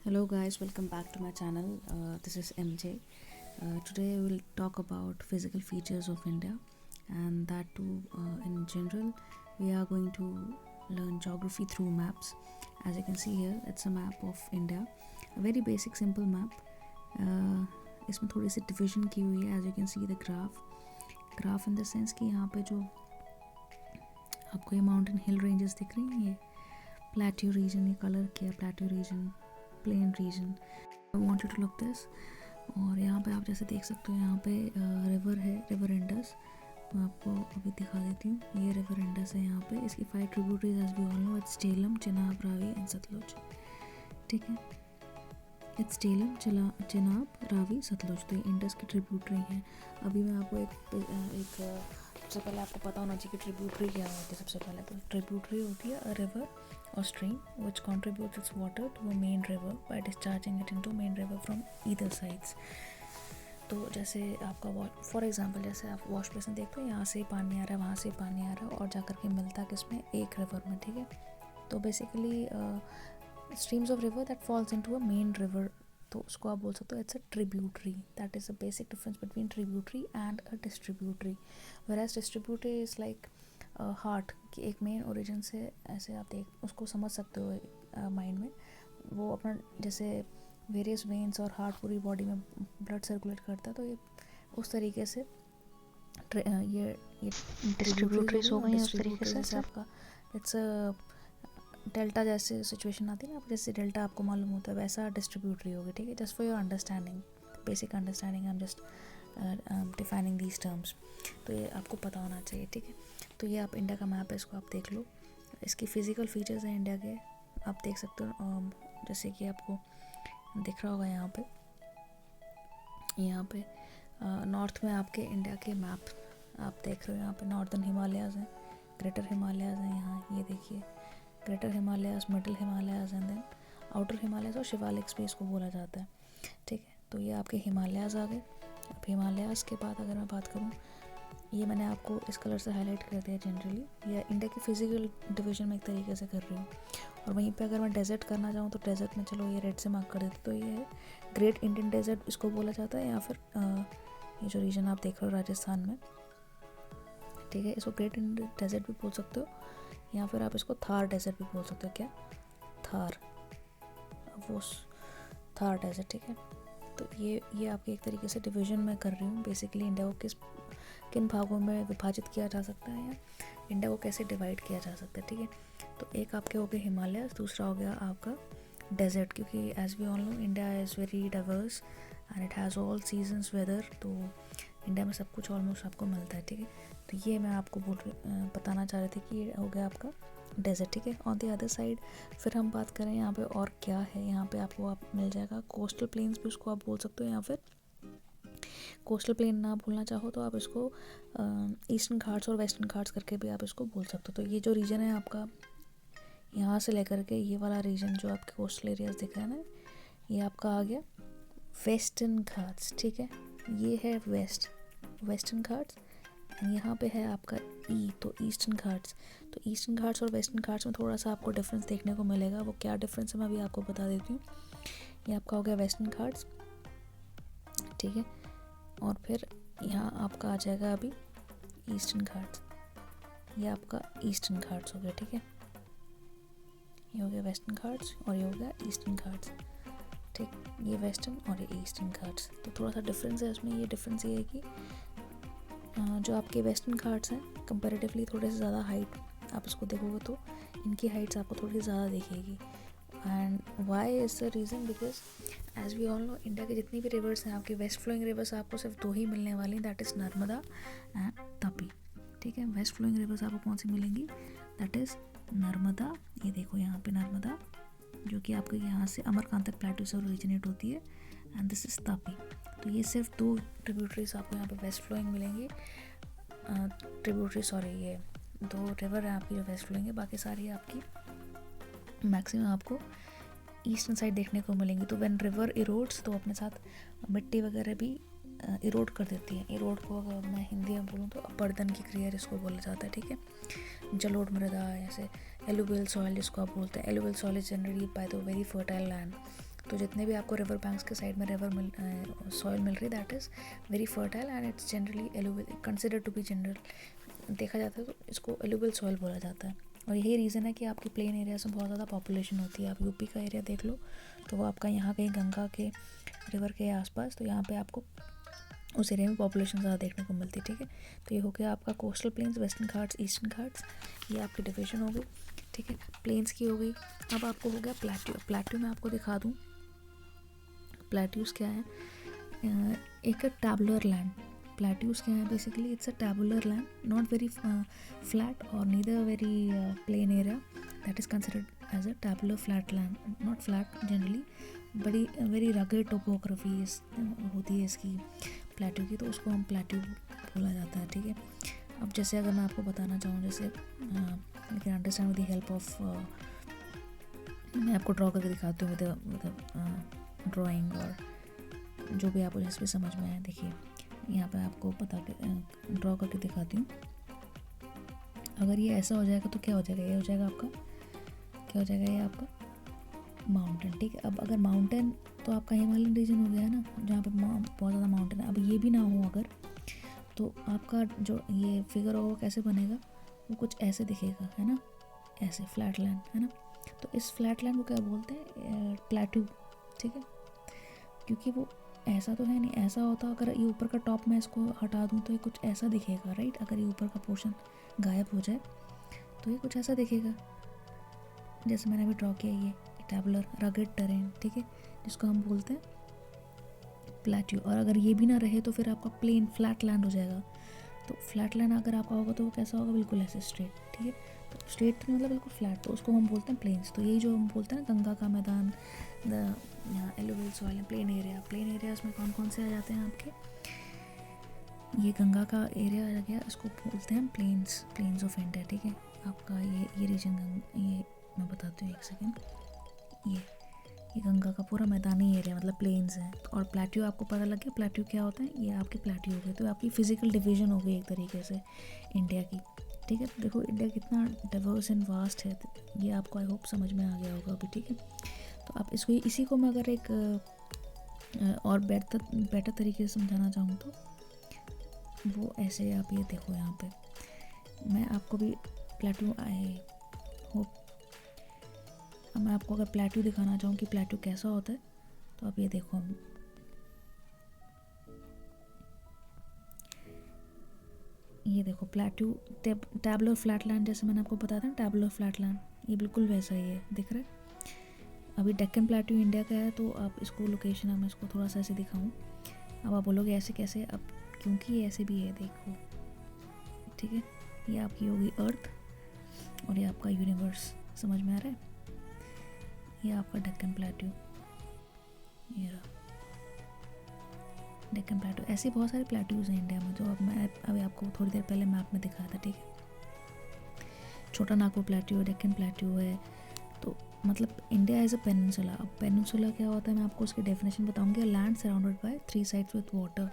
Hello guys, welcome back to my channel. This is MJ. Today we'll talk about physical features of India, and that too in general. We are going to learn geography through maps. As you can see here, it's a map of India. A very basic simple map. इसमें थोड़ी सी division की हुई है. As you can see the graph in the sense कि यहाँ पे जो आपको ये माउंटेन हिल रेंजेस दिख रही हैं, ये प्लेट्यू रीजन, ये कलर किया plateau region, plain region. I want you to look this. और यहाँ पे आप जैसे देख सकते हो, यहाँ पे रिवर है, रिवर इंडस. मैं आपको अभी दिखा देती हूँ. ये रिवर इंडस है. यहाँ पे इसकी 5 tributaries as we all know. It's Jhelum, Chenab, Ravi and Sutlej. ठीक है, इट्स झेलम, चिनाब, रावी, सतलुज. तो ये इंडस की ट्रिब्यूटरी हैं. अभी मैं आपको एक सबसे पहले आपको पता होना चाहिए कि ट्रिब्यूटरी क्या होती है. सबसे पहले तो ट्रिब्यूटरी होती है a river or stream which contributes its water to a main river by discharging it into main river from either sides. तो जैसे आपका फॉर एग्जांपल जैसे आप वॉश बेसिन देखते हो, यहाँ से पानी आ रहा है, वहाँ से पानी आ रहा है, और जाकर के मिलता है किसमें, एक रिवर में. ठीक है, तो basically streams of river that falls into a main river, तो उसको आप बोल सकते हो it's a tributary. That is a basic difference between tributary and a distributary. Whereas distributary is like heart कि एक मेन ओरिजिन से, ऐसे आप देख उसको समझ सकते हो माइंड में. वो अपना जैसे वेरियस वेन्स और हार्ट पूरी बॉडी में ब्लड सर्कुलेट करता है, तो ये उस तरीके से ये डिस्ट्रीब्यूटरीज हो गई उस तरीके से. आपका इट्स डेल्टा जैसे सिचुएशन आती है ना, जैसे डेल्टा आपको मालूम होता है, वैसा डिस्ट्रीब्यूटरी होगी. ठीक है, just for your understanding, basic understanding, I am just defining these terms. तो ये आपको पता होना चाहिए. ठीक है, तो ये आप इंडिया का मैप है, इसको आप देख लो. इसकी फ़िज़िकल फीचर्स हैं इंडिया के, आप देख सकते हो. जैसे कि आपको दिख रहा होगा यहाँ पे नॉर्थ में आपके इंडिया के मैप आप देख रहे हो. यहाँ पे नॉर्दर्न हिमालयाज़ हैं, ग्रेटर हिमालयाज़ हैं. यहाँ ये देखिए, greater Himalayas, middle Himalayas and then outer Himalayas, और शिवालिक्स भी इसको बोला जाता है. ठीक है, तो ये आपके हिमालयाज़ आ गए. अब हिमालयाज़ के बाद अगर मैं बात करूँ, ये मैंने आपको इस कलर से हाईलाइट कर दिया जनरली. ये इंडिया की फिजिकल डिवीजन में एक तरीके से कर रही हूँ. और वहीं पे अगर मैं डेजर्ट करना चाहूँ तो डेजर्ट में चलो ये रेड से मार्क कर देती. तो ये है ग्रेट इंडियन डेजर्ट इसको बोला जाता है, या फिर ये जो रीजन आप देख रहे हो राजस्थान में, ठीक है, इसको ग्रेट इंडियन डेजर्ट भी बोल सकते हो, या फिर आप इसको थार डेजर्ट भी बोल सकते हो. क्या थार, वो थार डेजर्ट. ठीक है, तो ये आपके एक तरीके से डिवीजन में कर रही हूँ. बेसिकली इंडिया को किन भागों में विभाजित किया जा सकता है, या इंडिया को कैसे डिवाइड किया जा सकता है. ठीक है, तो एक आपके हो गए हिमालय, दूसरा हो गया आपका डेजर्ट, क्योंकि as we all know India is very diverse and it has all seasons weather. तो इंडिया में सब कुछ ऑलमोस्ट आपको मिलता है. ठीक है, तो ये मैं आपको बताना चाह रही थी कि ये हो गया आपका डेजर्ट. ठीक है, ऑन द अदर साइड फिर हम बात करें यहाँ पे और क्या है. यहाँ पे आपको आप मिल जाएगा कोस्टल प्लेन्स भी उसको आप बोल सकते हो, या फिर कोस्टल प्लेन ना भूलना चाहो तो आप इसको ईस्टर्न घाट्स और वेस्टर्न घाट्स करके भी आप इसको बोल सकते हो. तो ये जो रीजन है आपका, यहाँ से लेकर के ये वाला रीजन जो आपके कोस्टल एरियाज दिख रहा है ना, ये आपका आ गया वेस्टर्न घाट्स. ठीक है, ये है वेस्टर्न घाट्स. यहाँ पे है आपका तो ईस्टर्न घाट्स. तो ईस्टर्न घाट्स और वेस्टर्न घाट्स में थोड़ा सा आपको डिफरेंस देखने को मिलेगा. वो क्या डिफरेंस है मैं अभी आपको बता देती हूँ. ये आपका हो गया वेस्टर्न घाट्स. ठीक है, और फिर यहाँ आपका आ जाएगा अभी ईस्टर्न घाट्स. ये आपका ईस्टर्न घाट्स हो गया. ठीक है, ये हो गया वेस्टर्न घाट्स और ये हो गया ईस्टर्न घाट्स. ठीक, ये वेस्टर्न और ये ईस्टर्न घाट्स. तो थोड़ा सा डिफरेंस है इसमें. ये डिफरेंस ये है कि जो आपके वेस्टर्न घाट्स हैं कंपैरेटिवली थोड़े से ज़्यादा हाइट, आप इसको देखोगे तो इनकी हाइट्स आपको थोड़ी ज़्यादा दिखेगी. And why is the reason, because as we all know India के जितनी भी रिवर्स हैं, आपके वेस्ट फ्लोइंग रिवर्स आपको सिर्फ 2 ही मिलने वाली, that is Narmada and Tapi. ठीक है, वेस्ट फ्लोइंग रिवर्स आपको कौन सी मिलेंगी, दैट इज़ नर्मदा. ये देखो यहाँ पे नर्मदा, जो कि आपके यहाँ से अमरकांतक प्लेटू से ओरिजिनेट होती है, एंड दिस इज़ तापी. तो ये सिर्फ 2 ट्रिब्यूटरीज आपको यहाँ पे वेस्ट फ्लोइंग मिलेंगी. ये 2 रिवर है आपकी जो वेस्ट फ्लोइंग है. बाकी सारी आपकी मैक्सिमम आपको ईस्टर्न साइड देखने को मिलेंगी. तो व्हेन रिवर इरोड्स, तो अपने साथ मिट्टी वगैरह भी इरोड कर देती है. इरोड को अगर मैं हिंदी में बोलूँ तो अपरदन की क्रिया जिसको बोला जाता है. ठीक है, जलोढ़ मृदा, जैसे एलुवियल सॉइल जिसको आप बोलते हैं. Alluvial soil is generally by the very fertile land. तो जितने भी आपको रिवर बैंक्स के साइड में सॉइल मिल रही that is very fertile and it's generally alluvial consider to be general देखा जाता है तो इसको एलुवियल सॉइल बोला जाता है। और यही रीज़न है कि आपकी प्लेन एरियाज में बहुत ज़्यादा पॉपुलेशन होती है। आप यूपी का एरिया देख लो तो वो आपका यहाँ कहीं गंगा के रिवर के आसपास, तो यहाँ पे आपको उस एरिया में पॉपुलेशन ज़्यादा देखने को मिलती है। ठीक है, तो ये हो गया आपका coastal planes, western Ghats, eastern Ghats, ये आपकी डिवीजन हो गई। ठीक है, प्लेन्स की हो गई। अब आपको हो गया प्लेट्यू। प्लेट्यू मैं आपको दिखा दूँ प्लेट्यूज़ क्या है। एक टैबुलर लैंड। प्लेट्यूज़ क्या है basically, it's a tabular land, not very flat और neither very plain area, that is considered as a tabular flat land, not flat generally, बड़ी वेरी रगेड टोपोग्राफी होती है इसकी प्लेट्यू की, तो उसको हम प्लेट्यू बोला जाता है। ठीक है, अब जैसे अगर मैं आपको बताना चाहूँ, जैसे you can understand with the help of, मैं आपको ड्रॉ करके दिखाती हूँ विद ड्राइंग, और जो भी आपको जैसे भी समझ में आए। देखिए यहाँ पे आपको ड्रॉ करके दिखाती हूँ। अगर ये ऐसा हो जाएगा तो क्या हो जाएगा, ये हो जाएगा आपका, क्या हो जाएगा, ये आपका माउंटेन। ठीक है, अब अगर माउंटेन तो आपका हिमालयन रीजन हो गया है ना, जहाँ पे बहुत ज़्यादा माउंटेन है। अब ये भी ना हो अगर, तो आपका जो ये फिगर होगा कैसे बनेगा, वो कुछ ऐसे दिखेगा, है ना, ऐसे फ्लैट लैंड, है ना। तो इस फ्लैट लैंड को क्या बोलते हैं, प्लेट्यू। ठीक है, क्योंकि वो ऐसा तो है नहीं, ऐसा होता अगर ये ऊपर का टॉप मैं इसको हटा दूँ तो ये कुछ ऐसा दिखेगा, राइट। अगर ये ऊपर का पोर्शन गायब हो जाए तो ये कुछ ऐसा दिखेगा, जैसे मैंने अभी ड्रॉ किया ये टैबुलर रगेड टेरेन। ठीक है, जिसको हम बोलते हैं प्लेट्यू। और अगर ये भी ना रहे तो फिर आपका प्लेन फ्लैट लैंड हो जाएगा। तो फ्लैट लैंड अगर आपका होगा तो वो कैसा होगा, बिल्कुल ऐसे स्ट्रेट। ठीक है, तो स्ट्रेट मतलब बिल्कुल फ्लैट, तो उसको हम बोलते हैं प्लेन्स। तो यही जो हम बोलते हैं ना, गंगा का मैदान, the alluvial soil, plain area. Plain areas में कौन कौन से आ जाते हैं आपके, ये गंगा का एरिया आ गया, इसको बोलते हैं प्लेन्स ऑफ इंडिया। ठीक है, आपका ये रीजन, ये मैं बताती हूँ एक सेकेंड, ये गंगा का पूरा मैदानी एरिया मतलब प्लेन्स है। और प्लेट्यू आपको पता लग गया, प्लेट्यू क्या होता है, ये आपके प्लेट्यू हो गए। तो आपकी फिजिकल डिवीजन हो गई एक तरीके से इंडिया की। ठीक है, तो देखो इंडिया कितना डाइवर्स एंड वास्ट है, ये आपको आई होप समझ में आ गया होगा अभी। ठीक है, तो आप इसी को मैं अगर एक और बेटर तरीके से समझाना चाहूँ तो वो ऐसे, आप ये देखो यहाँ पे मैं आपको भी प्लेट्यू, आई होप मैं आपको अगर प्लेट्यू दिखाना चाहूँ कि प्लेट्यू कैसा होता है, तो आप ये देखो, ये देखो प्लेट्यू टैबुलर फ्लैटलैंड, जैसे मैंने आपको बताया था ना टैबुलर फ्लैटलैंड, ये बिल्कुल वैसा ही है, दिख रहा है। अभी डेक्कन प्लेट्यू इंडिया का है, तो आप इसको लोकेशन, मैं इसको थोड़ा सा ऐसे दिखाऊँ। अब आप बोलोगे ऐसे कैसे, अब क्योंकि ये ऐसे भी है, देखो। ठीक है, ये आपकी होगी अर्थ और ये आपका यूनिवर्स, समझ में आ रहा है। ये आपका डेक्कन प्लेट्यू, ये रहा डेक्कन प्लेट्यू। ऐसे बहुत सारे प्लेट्यूज़ हैं इंडिया में, जो अब मैं अभी आपको थोड़ी देर पहले मैप में दिखाया था। ठीक है, छोटा नागपुर प्लेट्यू है, डेक्कन प्लेट्यू है। तो मतलब इंडिया एज अ पेनिनसुला। अब पेनिनसुला क्या होता है, मैं आपको उसकी डेफिनेशन बताऊंगी। Land surrounded by 3 sides with water,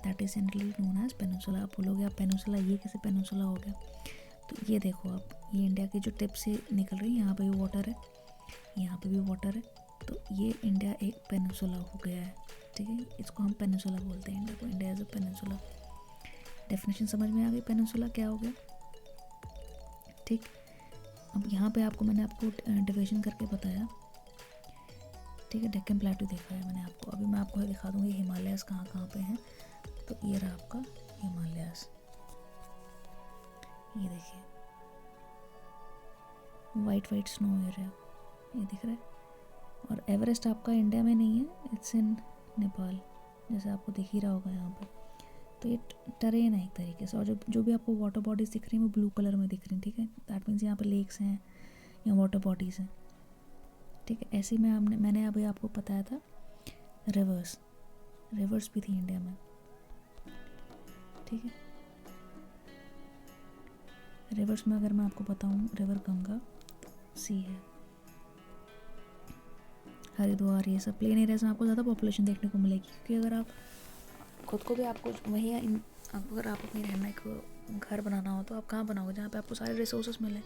that is generally known as peninsula. आप बोलोगे आप पेनिनसुला, ये कैसे पेनिनसुला हो गया, तो ये देखो आप, ये इंडिया की जो टिप से निकल रही है, यहाँ पे भी वाटर है, यहाँ पे भी वाटर है, तो ये इंडिया एक पेनिनसुला हो गया है। ठीक है, इसको हम पेनिनसुला बोलते हैं इंडिया को, India as a peninsula. Definition समझ में आ गई, पेनिनसुला क्या हो गया। ठीक, अब यहाँ पे आपको मैंने आपको डिवीजन करके बताया। ठीक है, डेक्कन प्लेट्यू देखा है मैंने आपको, अभी मैं आपको दिखा दूँगी हिमालयस कहाँ कहाँ पे हैं। तो ये रहा आपका हिमालयस, ये देखिए वाइट स्नो एरिया, ये दिख रहा है। और एवरेस्ट आपका इंडिया में नहीं है, इट्स इन नेपाल, जैसे आपको दिख ही रहा होगा यहाँ पे। तो ये टेरेन है एक तरीके से, और जो भी आपको वाटर बॉडीज़ दिख रही हैं वो ब्लू कलर में दिख रही हैं। ठीक है, दैट मीन्स यहाँ पे लेक्स हैं या वाटर बॉडीज़ हैं। ठीक है, ऐसे में मैंने अभी आपको बताया था रिवर्स भी थी इंडिया में। ठीक है, रिवर्स में अगर मैं आपको बताऊँ, रिवर गंगा, सी है, हरिद्वार, ये सब प्लेन एरियाज में आपको ज़्यादा पॉपुलेशन देखने को मिलेगी। क्योंकि अगर आप खुद को भी आपको वही, अगर आप अपनी रहने को घर बनाना हो तो आप कहाँ बनाओगे, जहाँ पे आपको सारे रिसोर्सेज मिले।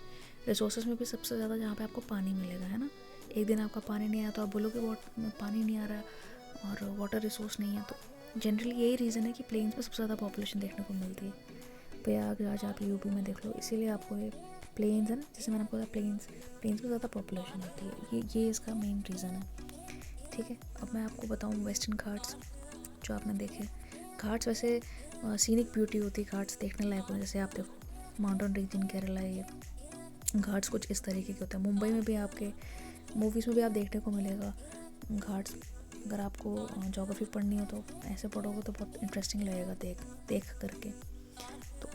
रिसोर्सेज में भी सबसे ज़्यादा जहाँ पे आपको पानी मिलेगा, है ना, एक दिन आपका पानी नहीं आया तो आप बोलोगे पानी नहीं आ रहा है और वाटर रिसोर्स नहीं है। तो जनरली यही रीज़न है कि प्लेन्स में सबसे ज़्यादा पॉपुलेशन देखने को मिलती है। प्रयागराज आप यूपी में देख लो, इसीलिए आपको ये प्लेन्स है ना, जैसे मैंने आपको बताया प्लेन्स में ज़्यादा पॉपुलेशन होती है, ये इसका मेन रीज़न है। ठीक है, अब मैं आपको बताऊँ वेस्टर्न घाट्स जो आपने देखे। घाट्स वैसे सीनिक ब्यूटी होती है, घाट्स देखने लायक हो। जैसे आप देखो माउंटेन रीजन केरला, ये घाट्स कुछ इस तरीके के होते हैं। मुंबई में भी आपके मूवीज़ में भी आप देखने को मिलेगा घाट्स। अगर आपको ज्योग्राफी पढ़नी हो तो ऐसे पढ़ोगे तो बहुत इंटरेस्टिंग लगेगा देख करके। तो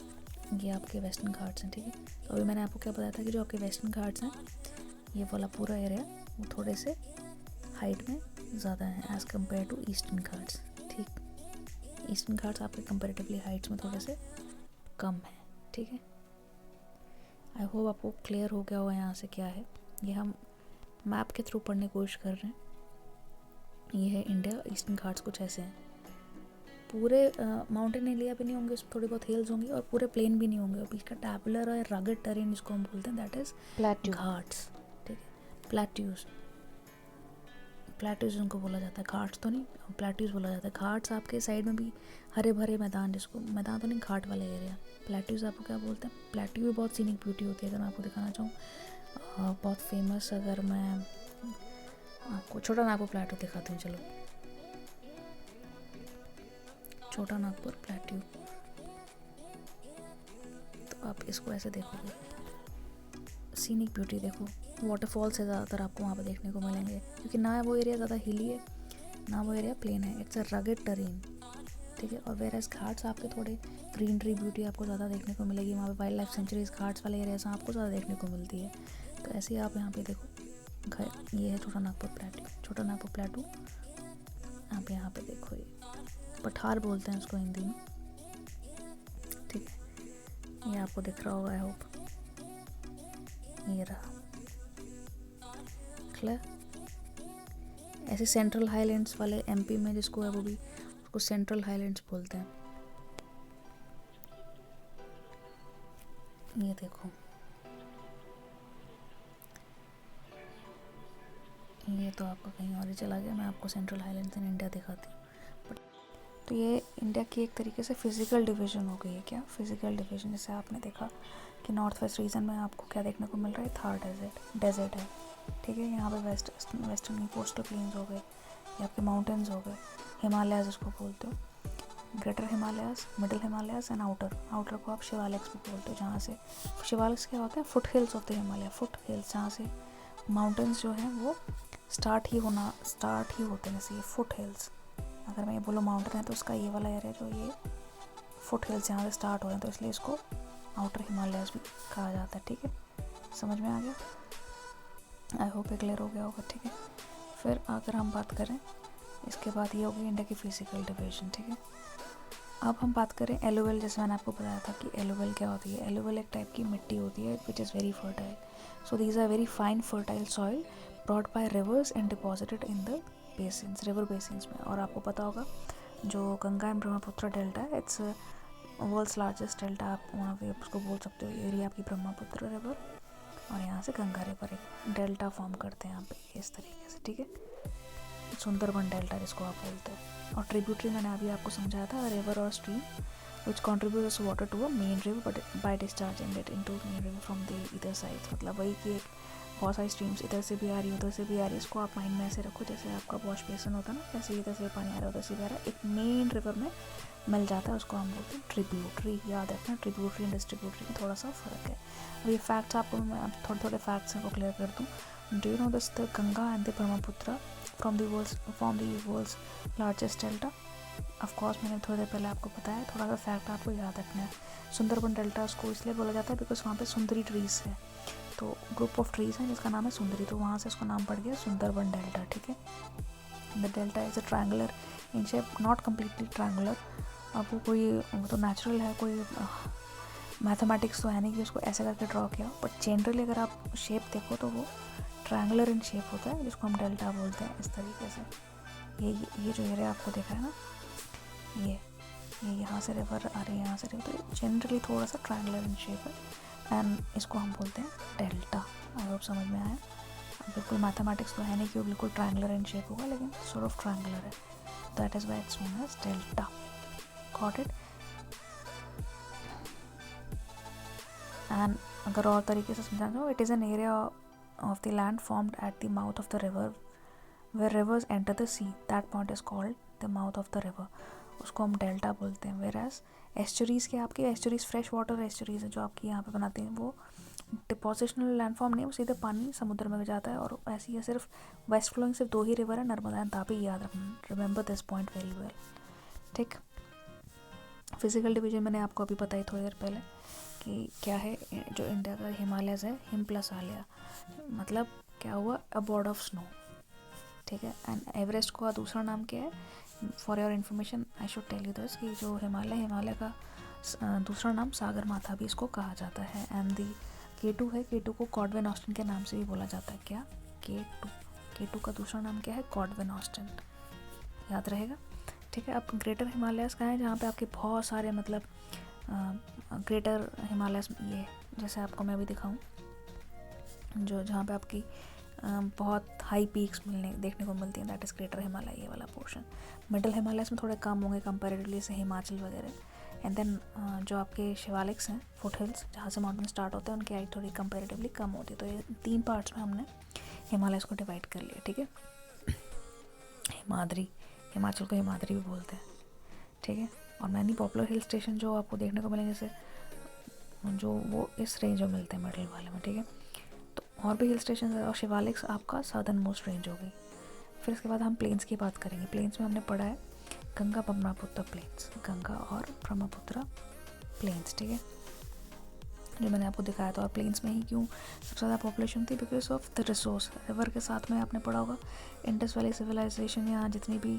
ये आपके वेस्टर्न घाट्स हैं। ठीक है, तो अभी मैंने आपको क्या बताया था कि जो आपके वेस्टर्न घाट्स हैं ये वाला पूरा एरिया वो थोड़े से हाइट में ज़्यादा है as compare to eastern Ghats. ठीक, ईस्टर्न घाट्स आपके कंपेरेटिवली हाइट्स में थोड़े से कम है। ठीक है, आई होप आपको क्लियर हो गया हो यहाँ से क्या है। ये हम मैप के थ्रू पढ़ने की कोशिश कर रहे हैं। ये है इंडिया, ईस्टर्न घाट्स कुछ ऐसे हैं। पूरे माउंटेन एरिया भी नहीं होंगे, उसमें थोड़ी बहुत हिल्स होंगी और पूरे प्लेन भी नहीं होंगे। और बीच का टैबुलर और रगड टेरेन जिसको हम बोलते हैं दैट इज़ घाट्स। ठीक है, प्लेट्यूज उनको बोला जाता है, घाट्स तो नहीं, प्लेट्यूज बोला जाता है। घाट्स आपके साइड में भी हरे भरे मैदान, जिसको मैदान तो नहीं, घाट वाला एरिया। प्लेट्यूज आपको क्या बोलते हैं, प्लेट्यू भी बहुत सीनिक ब्यूटी होती है। अगर मैं आपको दिखाना चाहूँ बहुत फेमस, अगर मैं आपको छोटा नागपुर प्लेट्यू दिखाती हूँ। चलो, छोटा नागपुर प्लेट्यू, तो आप इसको ऐसे देखोगे, सीनिक ब्यूटी देखो, वाटरफॉल से ज़्यादातर आपको वहाँ पे देखने को मिलेंगे, क्योंकि ना वो एरिया ज़्यादा हिली है ना वो एरिया प्लेन है, इट्स अ रगड टेरेन। ठीक है, और वेरएस घाट्स आपके थोड़े ग्रीनरी ब्यूटी आपको ज़्यादा देखने को मिलेगी वहाँ पे। वाइल्ड लाइफ सेंचुरीज घाट्स वाले एरिया से आपको ज़्यादा देखने को मिलती है। तो ऐसे ही आप यहाँ पे देखो घर, ये है छोटा नागपुर प्लेटू। छोटा नागपुर प्लेटू आप यहाँ पे देखो, ये पठार बोलते हैं उसको हिंदी में। ठीक है, ये आपको दिख रहा होगा आई होप, ये रहा क्लियर। ऐसे सेंट्रल हाईलैंड्स वाले एमपी में जिसको है वो भी उसको सेंट्रल हाईलैंड्स बोलते हैं। ये देखो, ये तो आपका कहीं और ही चला गया। मैं आपको सेंट्रल हाईलैंड्स इन इंडिया दिखाती हूँ। तो ये इंडिया की एक तरीके से फिजिकल डिवीजन हो गई है। क्या फिजिकल डिवीजन, जैसे आपने देखा कि नॉर्थ वेस्ट रीजन में आपको क्या देखने को मिल रहा है, थार डेजर्ट है। ठीक है, यहाँ पे वेस्टर्न कोस्टल प्लेन्स हो गए, ये आपके माउंटेन्स हो गए, हिमालयाज उसको बोलते हो, greater Himalayas, middle Himalayas and outer को आप शिवालिक्स भी बोलते हो। जहाँ से शिवालिक्स क्या होता है, फुट हिल्स होते हैं हिमालय, फुट हिल्स, जहाँ से माउंटेन्स जो हैं वो स्टार्ट ही होते हैं। जैसे ये फुट हिल्स, अगर मैं ये बोलूँ माउंटेन है तो उसका ये वाला एरिया जो ये फुट हिल्स यहाँ से स्टार्ट हो रहे हैं, तो इसलिए इसको आउटर हिमालयाज भी कहा जाता है। ठीक है, समझ में आ गया, आई होप क्लियर हो गया होगा। ठीक है, फिर अगर हम बात करें इसके बाद ये हो गई इंडिया की फिजिकल डिवीजन। ठीक है, अब हम बात करें एलुवियल। जैसे मैंने आपको बताया था कि एलुवियल क्या होती है। एलुवियल एक टाइप की मिट्टी होती है which is very fertile. So these are very fine fertile soil brought by rivers and deposited in the basins, river basins में। और आपको पता होगा जो गंगा एंड ब्रह्मपुत्र डेल्टा है, इट्स वर्ल्ड्स लार्जेस्ट डेल्टा, आप वहाँ पे उसको बोल सकते हो। एरिया आपकी ब्रह्मपुत्र रिवर और यहाँ से गंगा रिवर एक डेल्टा फॉर्म करते हैं यहाँ पे इस तरीके से। ठीक है, सुंदरबन डेल्टा जिसको आप बोलते हो। और ट्रिब्यूटरी मैंने अभी आपको समझाया था, रिवर और stream which contributes water to a main river but by discharging it into main river from the इधर साइड। मतलब वही कि एक बहुत सारी स्ट्रीम्स इधर से भी आ रही है उधर से भी आ रही है। इसको आप माइंड में ऐसे रखो जैसे आपका वॉश बेसिन होता है ना, जैसे इधर से पानी आ रहा है उधर से भी आ रहा है, एक मेन रिवर में मिल जाता है, उसको हम बोलते हैं ट्रिब्यूटरी। याद रखना, ट्रिब्यूटरी एंड डिस्ट्रीब्यूटरी में थोड़ा सा फ़र्क है। अब ये फैक्ट्स आपको मैं थोड़े फैक्ट्स हैं वो क्लियर कर दूँ। Do you know this, the Ganga and the Brahmaputra from the world's largest delta. Of course मैंने थोड़ी देर पहले आपको बताया, थोड़ा सा फैक्ट आपको याद रखना है। सुंदरबन डेल्टा उसको इसलिए बोला जाता है बिकॉज वहाँ पे सुंदरी ट्रीज़ है, तो ग्रुप ऑफ ट्रीज़ हैं जिसका नाम है सुंदरी, तो वहाँ से उसका नाम पड़ गया सुंदरबन डेल्टा। ठीक है, the delta is a triangular in shape, not completely triangular. अब वो कोई वो तो नेचुरल है, कोई मैथमेटिक्स तो है नहीं कि उसको ऐसे करके ड्रॉ किया, बट जनरली अगर आप शेप देखो तो वो ट्रायंगुलर इन शेप होता है, जिसको हम डेल्टा बोलते हैं इस तरीके से। ये जो एरिया आपको देखा है ना, ये यहाँ से रिवर आ रही है, यहाँ से रिवर, तो जनरली थोड़ा सा ट्रायंगुलर इन शेप है एंड इसको हम बोलते हैं डेल्टा। आई होप समझ में आया। बिल्कुल मैथमेटिक्स तो है नहीं कि वो बिल्कुल ट्रायंगुलर इन शेप होगा, लेकिन सॉर्ट ऑफ ट्रायंगुलर है, that is why it's known as delta. Got it. And अगर और तरीके से समझाना चाहो, it is an area of the land formed at the mouth of the river where rivers enter the sea, that point is called the mouth of the river. उसको हम delta बोलते हैं. वेयर एज एस्चुरीज के, आपकी estuaries fresh water estuaries है जो आपकी यहाँ पे बनाती हैं, वो डिपोजिशनल लैंडफॉर्म नहीं, वो सीधे पानी समुद्र में जाता है. और ऐसी है सिर्फ वेस्ट फ्लोइंग सिर्फ 2 ही रिवर है, नर्मदा एंड तापी. याद रखना, remember this point very well. ठीक. फिजिकल डिवीजन मैंने आपको अभी बताई थोड़ी देर पहले कि क्या है. जो इंडिया का हिमालयस है, हिम प्लस आलिया, मतलब क्या हुआ, अ बॉर्ड ऑफ स्नो. ठीक है. एंड एवरेस्ट का दूसरा नाम क्या है, for your information I should tell you this, कि जो हिमालय का दूसरा नाम सागर माथा भी इसको कहा जाता है. एंड दी K2 है, K2 को कॉडविन ऑस्टिन के नाम से भी बोला जाता है. क्या, K2 का दूसरा नाम क्या है, कॉडविन ऑस्टिन. याद रहेगा. ठीक है. अब ग्रेटर हिमालयस कहाँ है, जहाँ पे आपके बहुत सारे मतलब ग्रेटर हिमालयस, ये जैसे आपको मैं अभी दिखाऊं, जो जहाँ पे आपकी बहुत हाई पीक्स देखने को मिलती हैं, दैट इज़ ग्रेटर हिमालय, ये वाला पोर्शन. मिडल हिमालयस में थोड़े कम होंगे कंपेरेटिवली से हिमाचल वगैरह. एंड देन जो आपके शिवालिक्स हैं, फुट हिल्स, जहाँ से माउंटेन स्टार्ट होते हैं, उनकी हाइट थोड़ी कंपेरेटिवली कम होती है. तो ये 3 पार्ट्स में हमने हिमालयस को डिवाइड कर लिया. ठीक है. हिमाद्री, हिमाचल को हिमाद्री भी बोलते हैं. ठीक है. और मैनी पॉपुलर हिल स्टेशन जो आपको देखने को मिलेंगे, जैसे जो वो इस रेंज में मिलते हैं, मिडल वाले में. ठीक है. तो और भी हिल स्टेशन है, और शिवालिक्स आपका सदर्न मोस्ट रेंज हो गई. फिर इसके बाद हम प्लेन्स की बात करेंगे. प्लेन्स में हमने पढ़ा है गंगा ब्रह्मपुत्र प्लेन्स, गंगा और ब्रह्मपुत्र प्लेन्स. ठीक है. जो मैंने आपको दिखाया था. और प्लेन्स में ही क्यों सबसे ज़्यादा पॉपुलेशन थी, because of the resource. River के साथ में आपने पढ़ा होगा इंडस वैली सिविलाइजेशन, यहाँ जितनी भी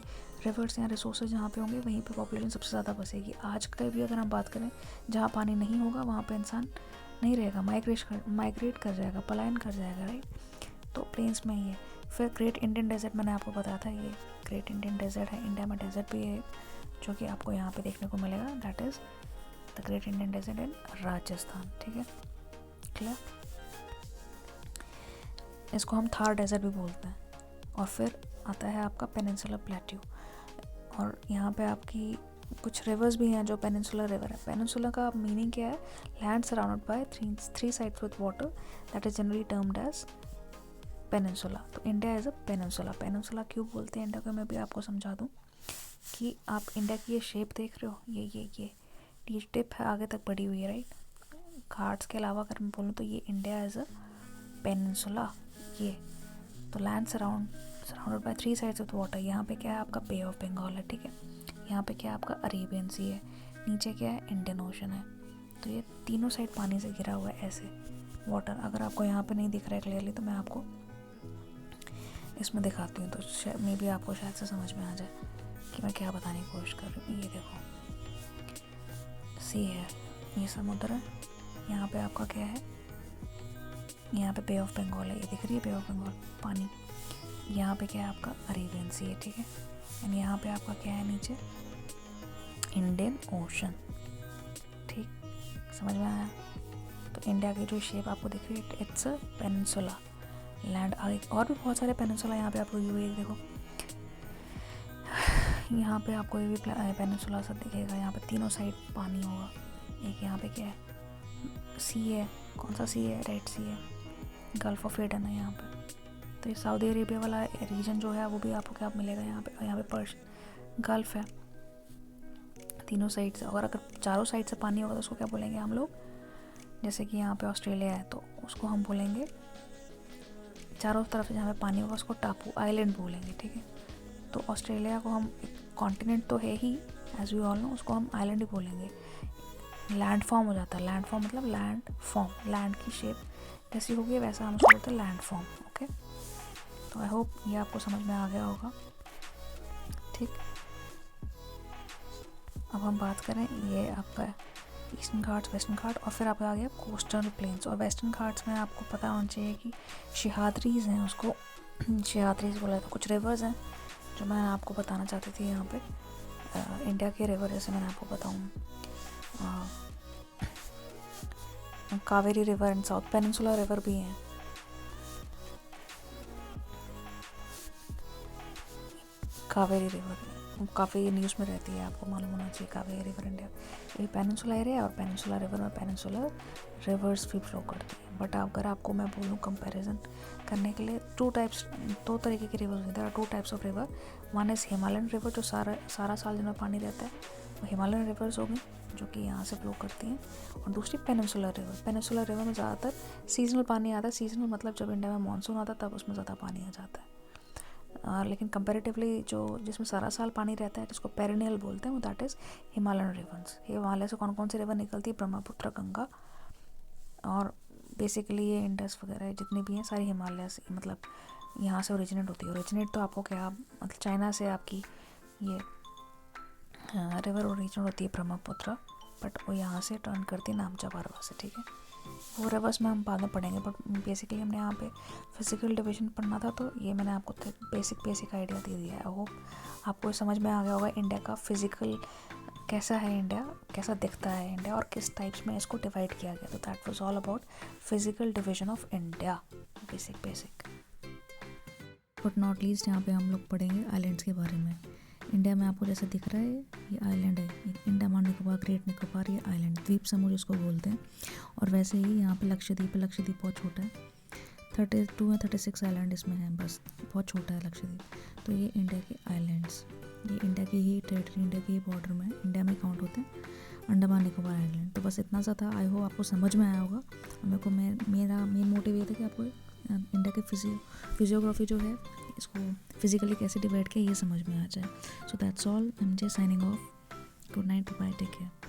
रिवर्स या रिसोर्सेज जहाँ पे होंगे, वहीं पे पॉपुलेशन सबसे ज़्यादा बसेगी. आज का भी अगर हम बात करें, जहाँ पानी नहीं होगा वहाँ पे इंसान नहीं रहेगा, माइग्रेट कर जाएगा, पलायन कर जाएगा. राइट. तो प्लेन्स में ही है. फिर ग्रेट इंडियन डेजर्ट मैंने आपको बताया था, ये ग्रेट इंडियन डेजर्ट है. इंडिया में डेजर्ट भी है जो कि आपको यहाँ पे देखने को मिलेगा, that is the great Indian desert in Rajasthan. ठीक है. क्लियर. इसको हम थार डेजर्ट भी बोलते हैं. और फिर आता है आपका पेनिनसुलर प्लेट्यू. और यहाँ पे आपकी कुछ रिवर्स भी हैं जो पेनिनसुलर रिवर है. पेनिनसुलर का मीनिंग क्या है, land surrounded by three sides with water, that is generally termed as peninsula. तो India as a peninsula. Peninsula क्यों बोलते हैं इंडिया को, मैं भी आपको समझा दूँ कि आप इंडिया की ये शेप देख रहे हो, ये टिप है आगे तक बढ़ी हुई है. राइट. घाट्स के अलावा अगर मैं बोलूँ तो ये इंडिया एज अ पेनिनसुला. ये तो land surrounded by 3 sides with water. यहाँ पे क्या है आपका बे ऑफ बंगाल है. ठीक है. यहाँ पे क्या है आपका अरेबियन सी है. नीचे क्या है, इंडियन ओशन है. तो ये तीनों साइड पानी से घिरा हुआ है ऐसे वाटर. अगर आपको यहाँ पे नहीं दिख रहा है क्लियरली, तो मैं आपको इसमें दिखाती हूँ, तो मे बी आपको शायद से समझ में आ जाए कि मैं क्या बताने की कोशिश कर रही हूँ. ये देखो, सी है, ये समुद्र है. यहाँ पे आपका क्या है, यहाँ पे बे ऑफ बंगाल है, ये दिख रही है बे ऑफ बंगाल पानी. यहाँ पे क्या है आपका अरेबियन सी है. ठीक है. एंड यहाँ पे आपका क्या है नीचे, इंडियन ओशन. ठीक, समझ में आया. तो इंडिया की जो शेप आपको दिख रही है, इट्स अ पेनिनसुला लैंड. और भी बहुत सारे पेनिनसुला यहाँ पे आपको ये देखो, यहाँ पे आपको ये भी पेनिनसुला सा दिखेगा. यहाँ पे तीनों साइड पानी होगा. एक यहाँ पे क्या है, सी है. कौन सा सी है, रेड सी है, गल्फ ऑफ एडन है यहाँ पे. तो ये सऊदी अरेबिया वाला रीजन जो है वो भी आपको क्या मिलेगा यहाँ पे पर्शियन गल्फ है तीनों साइड से. और अगर चारों साइड से पानी होगा तो उसको क्या बोलेंगे हम लोग, जैसे कि यहाँ पे ऑस्ट्रेलिया है तो उसको हम बोलेंगे, चारों तरफ से जहाँ पे पानी होगा उसको टापू, आइलैंड बोलेंगे. ठीक है. तो ऑस्ट्रेलिया को हम, कॉन्टिनेंट तो है ही एज वी ऑल नो, उसको हम आइलैंड ही बोलेंगे. लैंड फॉर्म हो जाता है. लैंड फॉर्म मतलब लैंड फॉर्म, लैंड की शेप जैसी होगी वैसा हम उसको बोलते हैं लैंड फॉर्म. ओके. तो आई होप ये आपको समझ में आ गया होगा. ठीक. अब हम बात करें, ये आपका ईस्टर्न घाट्स, वेस्टर्न घाट, और फिर आपका आ गया कोस्टल प्लेन्स. और वेस्टर्न घाट्स में आपको पता होना चाहिए कि शिहाद्रीज हैं, उसको शिहाद्रीज बोला था. कुछ रिवर्स हैं जो मैं आपको बताना चाहती थी यहाँ पे. इंडिया के रिवर जैसे मैंने आपको बताऊँ, Kaveri river and south peninsula river भी हैं. कावेरी रिवर काफ़ी न्यूज़ में रहती है, आपको मालूम होना चाहिए। कावेरी रिवर इंडिया ये पेनिनसुला एरिया है और पेनिनसुला रिवर में पेनिनसुलर रिवर्स भी फ्लो करती है। बट अगर आपको मैं बोलूँ कंपैरिजन करने के लिए, दो तरीके की रिवर्स हैं। There are 2 types of river. One is Himalayan river जो सारा साल जिनमें पानी रहता है, वो हिमालयन रिवर्स होगी जो कि यहाँ से फ्लो करती हैं। और दूसरी पेनिनसुलर रिवर। पेनिनसुलर रिवर में ज़्यादातर सीजनल पानी आता है। सीजनल मतलब जब इंडिया में मानसून आता है तब उसमें ज़्यादा पानी आ जाता है। लेकिन कंपैरेटिवली जो जिसमें सारा साल पानी रहता है, जिसको पेरिनियल बोलते हैं, वो that is Himalayan reverse. Himalaya से कौन कौन सी रिवर निकलती है? ब्रह्मपुत्र, गंगा, और बेसिकली ये इंडस वगैरह जितनी भी हैं सारी हिमालय से, मतलब यहाँ से ओरिजिनेट होती है। ओरिजिनेट तो आपको क्या, मतलब चाइना से आपकी ये रिवर ओरिजिनेट होती है ब्रह्मपुत्र, बट वो यहाँ से टर्न करती है नामचा बारवा से, ठीक है। वो रिवर्स में हम बाद में पढ़ेंगे, बट बेसिकली हमने यहाँ पे फिजिकल डिवीजन पढ़ना था, तो ये मैंने आपको बेसिक आइडिया दे दिया है। आई होप आपको समझ में आ गया होगा इंडिया का फिजिकल कैसा है, इंडिया कैसा दिखता है इंडिया, और किस टाइप्स में इसको डिवाइड किया गया। तो that was all about physical division of India, basic. But not least यहाँ पे हम लोग पढ़ेंगे आइलैंड्स के बारे में। इंडिया में आपको जैसे दिख रहा है ये आइलैंड है, अंडमान निकोबार, ग्रेट निकोबार, ये आइलैंड द्वीप समूह जिसको बोलते हैं। और वैसे ही यहाँ पे लक्षद्वीप बहुत छोटा है, 32 या 36 आइलैंड इसमें हैं, बस बहुत छोटा है लक्षद्वीप। तो ये इंडिया के आइलैंड्स, ये इंडिया की ही टेरिटरी, इंडिया के ही बॉर्डर में, इंडिया में काउंट होते हैं अंडमान निकोबार आइलैंड। तो बस इतना सा था। आई होप आपको समझ में आया होगा। मेरा मेन मोटिव ये था कि आपको इंडिया के फिजियोग्राफी जो है, इसको फिजिकली कैसे डिवाइड किया, ये समझ में आ जाए। So that's all, I am just signing off. Good night, bye, take care.